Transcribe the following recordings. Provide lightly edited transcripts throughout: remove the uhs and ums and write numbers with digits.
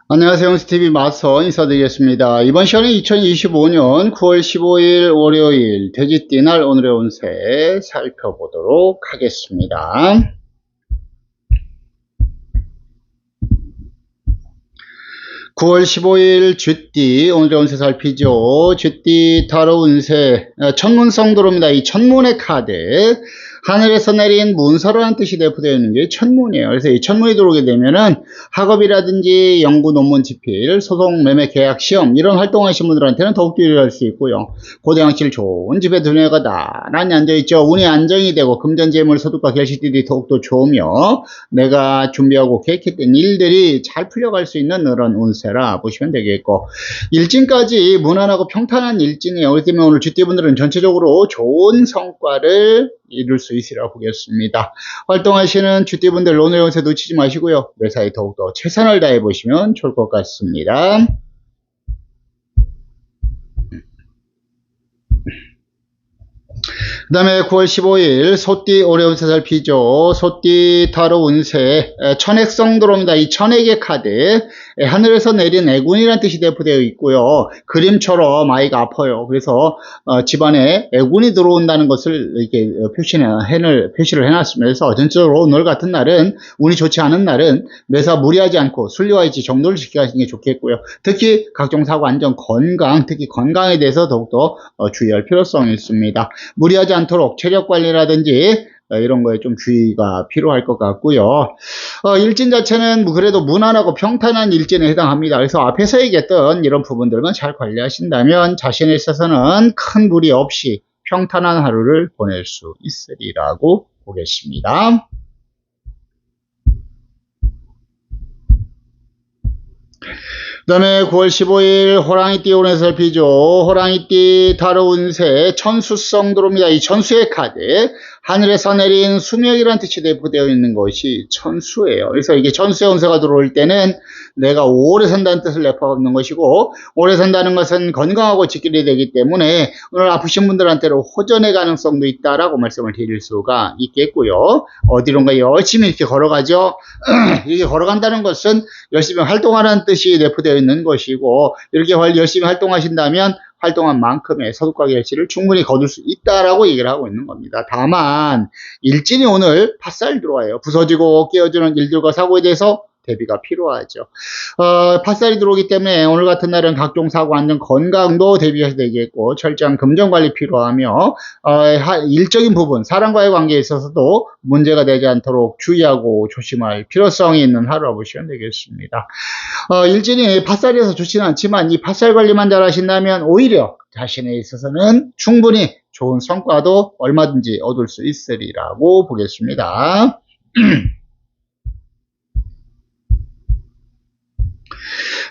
안녕하세요. 스티비 마서 인사드리겠습니다. 이번 시간은 2025년 9월 15일 월요일 돼지띠날 오늘의 운세 살펴보도록 하겠습니다. 9월 15일 쥐띠 오늘의 운세 살피죠. 쥐띠 타로 운세 천문성도로입니다. 이 천문의 카드 하늘에서 내린 문서라는 뜻이 내포되어 있는 게 천문이에요. 그래서 이 천문이 들어오게 되면은 학업이라든지 연구 논문 집필, 소송 매매 계약 시험 이런 활동하시는 분들한테는 더욱더 유리할 수 있고요. 고대양실 좋은 집에 두뇌가 나란히 앉아있죠. 운이 안정이 되고 금전재물 소득과 결실들이 더욱더 좋으며 내가 준비하고 계획했던 일들이 잘 풀려갈 수 있는 그런 운세라 보시면 되겠고, 일진까지 무난하고 평탄한 일진이에요. 그렇기 때문에 오늘 쥐띠분들은 전체적으로 좋은 성과를 이룰 수 있으리라 보겠습니다. 활동하시는 쥐띠분들 오늘 운세 놓치지 마시고요. 매사에 더욱더 최선을 다해 보시면 좋을 것 같습니다. 그 다음에 9월 15일 소띠 올해 운세 살피죠. 소띠 타로 운세 천액성 들어옵니다. 이 천액의 카드 하늘에서 내린 애군이라는 뜻이 내포되어 있고요. 그림처럼 아이가 아파요. 그래서 집안에 애군이 들어온다는 것을 이렇게 표시를 해놨습니다. 그래서 전체적으로 오늘 같은 날은 운이 좋지 않은 날은 매사 무리하지 않고 순리와일치 정도를 지켜가시는 게 좋겠고요. 특히 각종 사고 안전 건강, 특히 건강에 대해서 더욱더 주의할 필요성이 있습니다. 무리하지 않도록 체력 관리라든지 이런 거에 좀 주의가 필요할 것 같고요. 일진 자체는 그래도 무난하고 평탄한 일진에 해당합니다. 그래서 앞에서 얘기했던 이런 부분들만 잘 관리하신다면 자신에 있어서는 큰 무리 없이 평탄한 하루를 보낼 수 있으리라고 보겠습니다. 그 다음에 9월 15일 호랑이띠 오늘 살피죠. 호랑이띠 타로 운세 천수성 들어옵니다. 이 천수의 카드 하늘에서 내린 수명이라는 뜻이 내포되어 있는 것이 천수예요. 그래서 이게 천수의 운세가 들어올 때는 내가 오래 산다는 뜻을 내포하고 있는 것이고, 오래 산다는 것은 건강하고 직결이 되기 때문에 오늘 아프신 분들한테는 호전의 가능성도 있다라고 말씀을 드릴 수가 있겠고요. 어디론가 열심히 이렇게 걸어가죠. 이렇게 걸어간다는 것은 열심히 활동하라는 뜻이 내포되어 있는 것이고, 이렇게 열심히 활동하신다면 활동한 만큼의 소득과 결실을 충분히 거둘 수 있다라고 얘기를 하고 있는 겁니다. 다만 일진이 오늘 팥살 들어와요. 부서지고 깨어지는 일들과 사고에 대해서 대비가 필요하죠. 팥살이 들어오기 때문에 오늘 같은 날은 각종 사고 안전 건강도 대비해야 되겠고, 철저한 금전관리 필요하며 일적인 부분 사람과의 관계에 있어서도 문제가 되지 않도록 주의하고 조심할 필요성이 있는 하루라 보시면 되겠습니다. 일진이 팥살이어서 좋지는 않지만 이 팥살 관리만 잘 하신다면 오히려 자신에 있어서는 충분히 좋은 성과도 얼마든지 얻을 수 있으리라고 보겠습니다.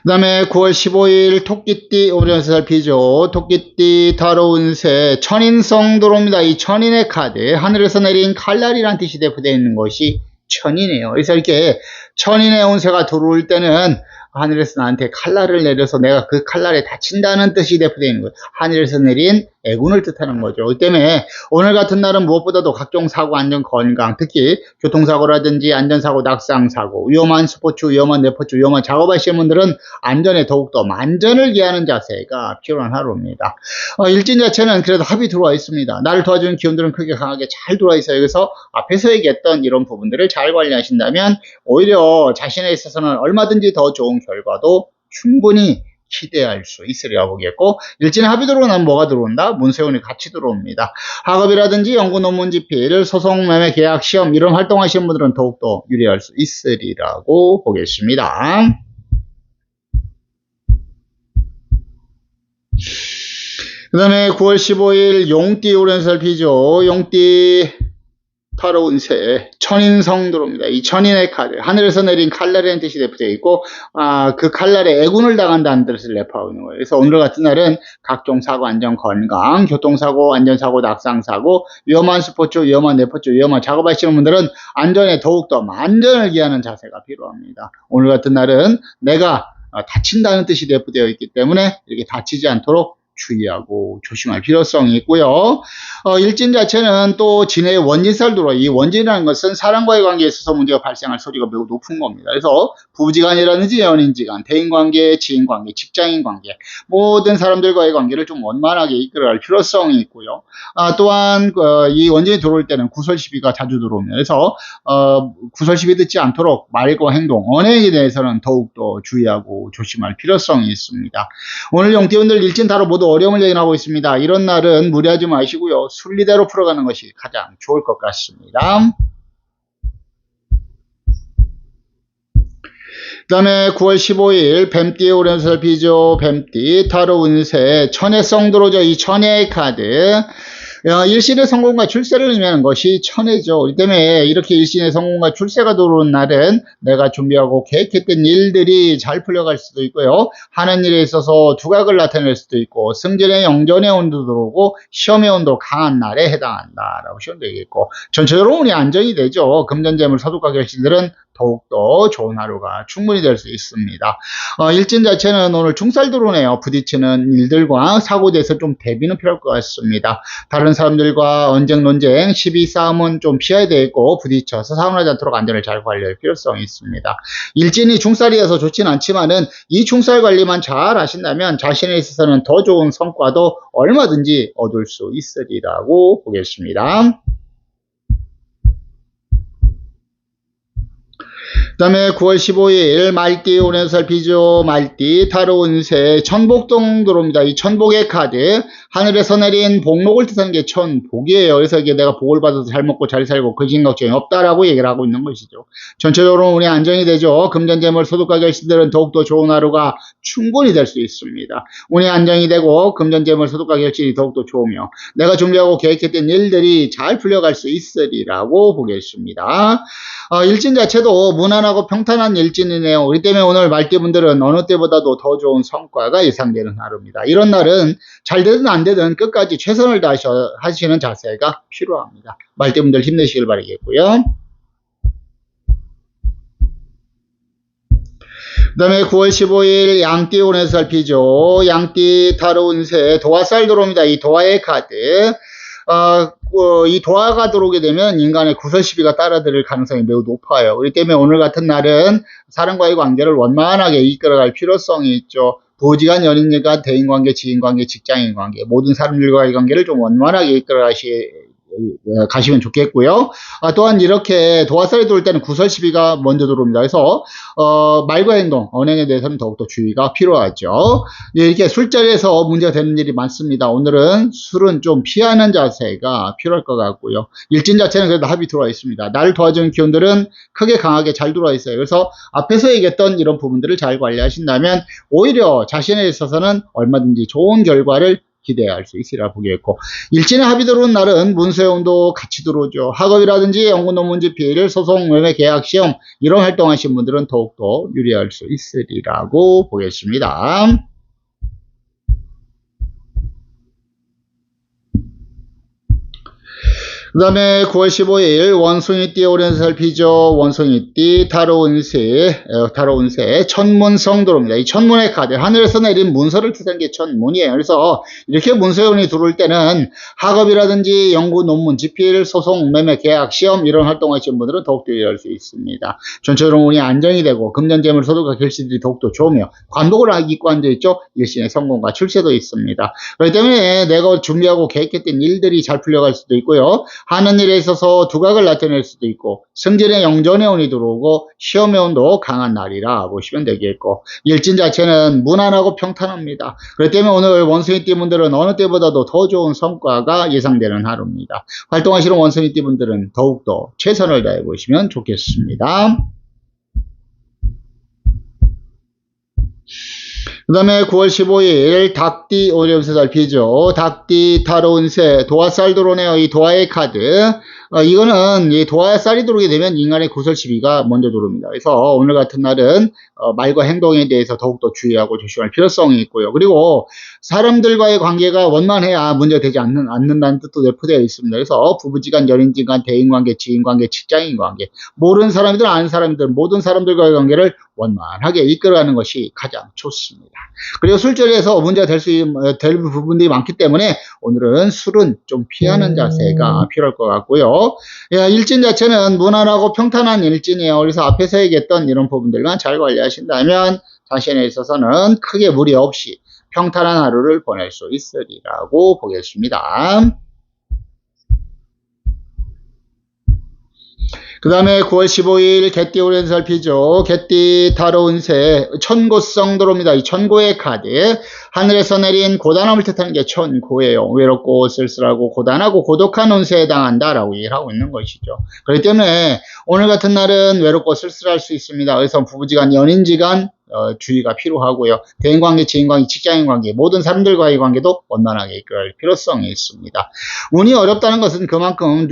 그 다음에 9월 15일 토끼띠 오늘 운세 살피죠. 토끼띠 타로 운세 천인성 들어옵니다. 이 천인의 카드 하늘에서 내린 칼날이라는 뜻이 내포되어 있는 것이 천인이에요. 그래서 이렇게 천인의 운세가 들어올 때는 하늘에서 나한테 칼날을 내려서 내가 그 칼날에 다친다는 뜻이 내포되어 있는 거예요. 하늘에서 내린 애군을 뜻하는 거죠. 그 때문에 오늘 같은 날은 무엇보다도 각종 사고, 안전, 건강, 특히 교통사고라든지 안전사고, 낙상사고, 위험한 스포츠, 위험한 레포츠, 위험한 작업하시는 분들은 안전에 더욱더 만전을 기하는 자세가 필요한 하루입니다. 일진 자체는 그래도 합이 들어와 있습니다. 나를 도와주는 기운들은 크게 강하게 잘 들어와 있어요. 그래서 앞에서 얘기했던 이런 부분들을 잘 관리하신다면 오히려 자신에 있어서는 얼마든지 더 좋은 결과도 충분히 기대할 수 있으리라 보겠고, 일진에 합이 들어오면 뭐가 들어온다? 문세운이 같이 들어옵니다. 학업이라든지 연구 논문 집필, 소송 매매 계약 시험 이런 활동하시는 분들은 더욱더 유리할 수 있으리라고 보겠습니다. 그 다음에 9월 15일 용띠 오랜 살피죠. 용띠 타로 운세 천인성 들어옵니다. 이 천인의 카드 하늘에서 내린 칼날이라는 뜻이 내포되어 있고, 그 칼날에 애군을 당한다는 뜻을 내포하고 있는 거예요. 그래서 오늘 같은 날은 각종 사고, 안전, 건강, 교통사고, 안전사고, 낙상사고, 위험한 스포츠, 위험한 레포츠, 위험한 작업하시는 분들은 안전에 더욱더 만전을 기하는 자세가 필요합니다. 오늘 같은 날은 내가 다친다는 뜻이 내포되어 있기 때문에 이렇게 다치지 않도록 주의하고 조심할 필요성이 있고요. 일진 자체는 또 진해의 원진살 들어, 이 원진이라는 것은 사람과의 관계에 있어서 문제가 발생할 소리가 매우 높은 겁니다. 그래서 부부지간이라든지 연인지간, 대인관계, 지인관계, 직장인관계, 모든 사람들과의 관계를 좀 원만하게 이끌어갈 필요성이 있고요. 또한 이 원진이 들어올 때는 구설시비가 자주 들어옵니다. 그래서 구설시비 듣지 않도록 말과 행동, 언행에 대해서는 더욱더 주의하고 조심할 필요성이 있습니다. 오늘 용띠분들 일진 타로 모두 어려움을 예견하고 있습니다. 이런 날은 무리하지 마시고요. 순리대로 풀어가는 것이 가장 좋을 것 같습니다. 그 다음에 9월 15일 뱀띠의 오른살 비죠. 뱀띠 타로 운세 천해성 들어오죠. 이 천해의 카드, 일신의 성공과 출세를 의미하는 것이 천해죠. 이 때문에 이렇게 일신의 성공과 출세가 들어오는 날은 내가 준비하고 계획했던 일들이 잘 풀려갈 수도 있고요. 하는 일에 있어서 두각을 나타낼 수도 있고, 승진의 영전의 온도 들어오고 시험의 온도 강한 날에 해당한다라고 보시면 되겠고, 전체적으로 운이 안정이 되죠. 금전재물 소득과 결실들은 더욱더 좋은 하루가 충분히 될 수 있습니다. 일진 자체는 오늘 중살 들어오네요. 부딪히는 일들과 사고에 대해서 좀 대비는 필요할 것 같습니다. 다른 사람들과 언쟁, 논쟁, 시비, 싸움은 좀 피해야 되고, 부딪혀서 사고나지 않도록 안전을 잘 관리할 필요성이 있습니다. 일진이 중살이어서 좋지는 않지만은 이 중살 관리만 잘 하신다면 자신에 있어서는 더 좋은 성과도 얼마든지 얻을 수 있으리라고 보겠습니다. 그 다음에 9월 15일 말띠 오른살 비죠. 말띠 타로 운세 천복동 들어옵니다. 이 천복의 카드, 하늘에서 내린 복록을 뜻하는 게 천복이에요. 그래서 이게 내가 복을 받아서 잘 먹고 잘 살고 근심 걱정이 없다라고 얘기를 하고 있는 것이죠. 전체적으로 운이 안정이 되죠. 금전재물 소득과 결실들은 더욱더 좋은 하루가 충분히 될 수 있습니다. 운이 안정이 되고 금전재물 소득과 결실이 더욱더 좋으며 내가 준비하고 계획했던 일들이 잘 풀려갈 수 있으리라고 보겠습니다. 일진 자체도 무난하고 평탄한 일진이네요. 그렇기 때문에 오늘 말띠분들은 어느 때보다도 더 좋은 성과가 예상되는 하루입니다. 이런 날은 잘 되든 안 되든 끝까지 최선을 다하시는 자세가 필요합니다. 말띠분들 힘내시길 바라겠고요. 그 다음에 9월 15일 양띠 오른살 비죠. 양띠 타로 운세 도화살 들어옵니다. 이 도화의 카드, 이 도화가 들어오게 되면 인간의 구설시비가 따라들을 가능성이 매우 높아요. 그렇기 때문에 오늘 같은 날은 사람과의 관계를 원만하게 이끌어갈 필요성이 있죠. 부부지간, 연인간, 대인관계, 지인관계, 직장인관계, 모든 사람들과의 관계를 좀 원만하게 가시면 좋겠고요. 또한 이렇게 도화살이 들어올 때는 구설시비가 먼저 들어옵니다. 그래서 말과 행동, 언행에 대해서는 더욱더 주의가 필요하죠. 이렇게 술자리에서 문제가 되는 일이 많습니다. 오늘은 술은 좀 피하는 자세가 필요할 것 같고요. 일진 자체는 그래도 합이 들어와 있습니다. 나를 도와주는 기운들은 크게 강하게 잘 들어와 있어요. 그래서 앞에서 얘기했던 이런 부분들을 잘 관리하신다면 오히려 자신에 있어서는 얼마든지 좋은 결과를 기대할 수 있으리라 보겠고, 일진의 합이 들어온 날은 문서용도 같이 들어오죠. 학업이라든지 연구 논문 집필, 소송, 매매, 계약, 시험 이런 활동하신 분들은 더욱더 유리할 수 있으리라고 보겠습니다. 그 다음에 9월 15일 원숭이띠 오른살 비죠. 원숭이띠 타로 운세 천문성 들어옵니다. 이 천문의 카드, 하늘에서 내린 문서를 뜻한 게 천문이에요. 그래서 이렇게 문서운이 들어올 때는 학업이라든지 연구 논문 집필, 소송, 매매, 계약, 시험 이런 활동하시는 분들은 더욱더 유리할 수 있습니다. 전체적으로 운이 안정이 되고 금전재물 소득과 결실들이 더욱더 좋으며 관복을 입고 앉아있죠. 일신의 성공과 출세도 있습니다. 그렇기 때문에 내가 준비하고 계획했던 일들이 잘 풀려갈 수도 있고요. 하는 일에 있어서 두각을 나타낼 수도 있고, 승진의 영전의 운이 들어오고 시험의 운도 강한 날이라 보시면 되겠고, 일진 자체는 무난하고 평탄합니다. 그렇기 때문에 오늘 원숭이띠 분들은 어느 때보다도 더 좋은 성과가 예상되는 하루입니다. 활동하시는 원숭이띠 분들은 더욱더 최선을 다해 보시면 좋겠습니다. 그 다음에 9월 15일 닭띠 오름세살 비죠. 닭띠 타로 운세 도화살 들어오네요. 이 도화의 카드, 이거는 이 도화살이 들어오게 되면 인간의 구설 시비가 먼저 들어옵니다. 그래서 오늘 같은 날은 말과 행동에 대해서 더욱더 주의하고 조심할 필요성이 있고요. 그리고 사람들과의 관계가 원만해야 문제가 되지 않는다는 뜻도 내포되어 있습니다. 그래서 부부지간, 연인지간, 대인관계, 지인관계, 직장인관계, 모르는 사람이든 아는 사람이든 모든 사람들과의 관계를 원만하게 이끌어가는 것이 가장 좋습니다. 그리고 술자리에서 문제가 될 부분들이 많기 때문에 오늘은 술은 좀 피하는 자세가 필요할 것 같고요. 일진 자체는 무난하고 평탄한 일진이에요. 그래서 앞에서 얘기했던 이런 부분들만 잘 관리하신다면 자신에 있어서는 크게 무리 없이 평탄한 하루를 보낼 수 있으리라고 보겠습니다. 그 다음에 9월 15일 개띠 오랜살피죠. 개띠 타로 운세 천고성 들어옵니다. 이 천고의 카드, 하늘에서 내린 고단함을 뜻하는 게 천고예요. 외롭고 쓸쓸하고 고단하고 고독한 운세에 해당한다라고 얘기를 하고 있는 것이죠. 그렇기 때문에 오늘 같은 날은 외롭고 쓸쓸할 수 있습니다. 그래서 부부지간, 연인지간 주의가 필요하고요. 대인관계, 지인관계, 직장인관계 모든 사람들과의 관계도 원만하게 이끌어갈 필요성이 있습니다. 운이 어렵다는 것은 그만큼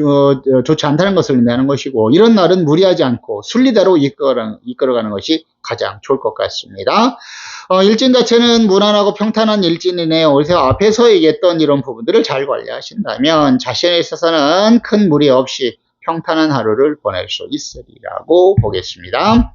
좋지 않다는 것을 의미하는 것이고, 이런 날은 무리하지 않고 순리대로 이끌어가는 것이 가장 좋을 것 같습니다. 일진 자체는 무난하고 평탄한 일진이네요. 그래서 앞에서 얘기했던 이런 부분들을 잘 관리하신다면 자신에 있어서는 큰 무리 없이 평탄한 하루를 보낼 수 있으리라고 보겠습니다.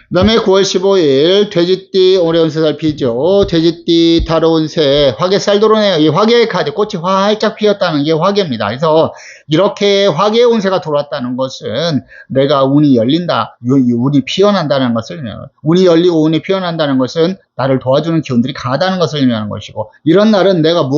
그 다음에 9월 15일 돼지띠 올해 운세 살피죠. 돼지띠 타로 운세 화개살 들어오네요. 이 화개의 카드, 꽃이 활짝 피었다는 게 화개입니다. 그래서 이렇게 화개의 운세가 들어왔다는 것은 내가 운이 열린다, 운이 피어난다는 것을 의미해요. 운이 열리고 운이 피어난다는 것은 나를 도와주는 기운들이 강하다는 것을 의미하는 것이고, 이런 날은 내가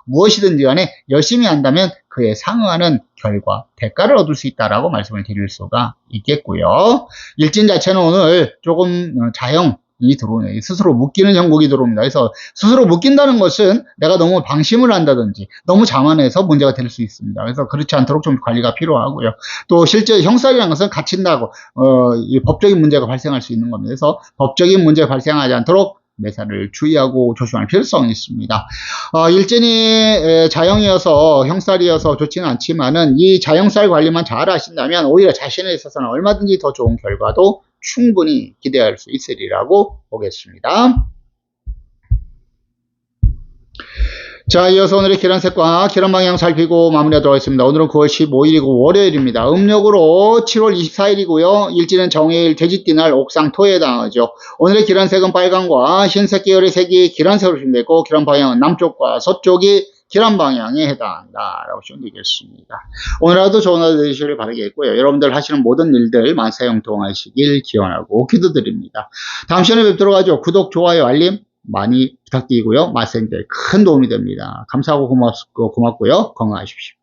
무엇이든지 간에 열심히 한다면 그에 상응하는 결과, 대가를 얻을 수 있다라고 말씀을 드릴 수가 있겠고요. 일진 자체는 오늘 조금 자형이 들어오네요. 스스로 묶이는 형국이 들어옵니다. 그래서 스스로 묶인다는 것은 내가 너무 방심을 한다든지 너무 자만해서 문제가 될 수 있습니다. 그래서 그렇지 않도록 좀 관리가 필요하고요. 또 실제 형살이라는 것은 갇힌다고 법적인 문제가 발생할 수 있는 겁니다. 그래서 법적인 문제가 발생하지 않도록 매사를 주의하고 조심할 필요성이 있습니다. 일진이 자형이어서 형살이어서 좋지는 않지만은 이 자형살 관리만 잘 하신다면 오히려 자신에 있어서는 얼마든지 더 좋은 결과도 충분히 기대할 수 있으리라고 보겠습니다. 자, 이어서 오늘의 기란색과 기란방향 살피고 마무리하도록 하겠습니다. 오늘은 9월 15일이고 월요일입니다. 음력으로 7월 24일이고요. 일지는 정해일 돼지띠날 옥상토에 해당하죠. 오늘의 기란색은 빨강과 흰색 계열의 색이 기란색으로 준비되고, 기란방향은 남쪽과 서쪽이 기란방향에 해당한다 라고 보시면 되겠습니다. 오늘 하루도 좋은 하루 되시길 바라겠고요. 여러분들 하시는 모든 일들 만사형통하시길 기원하고 기도드립니다. 다음 시간에 뵙도록 하죠. 구독, 좋아요, 알림 많이 부탁드리고요. 마스터님들 큰 도움이 됩니다. 감사하고 고맙고요. 건강하십시오.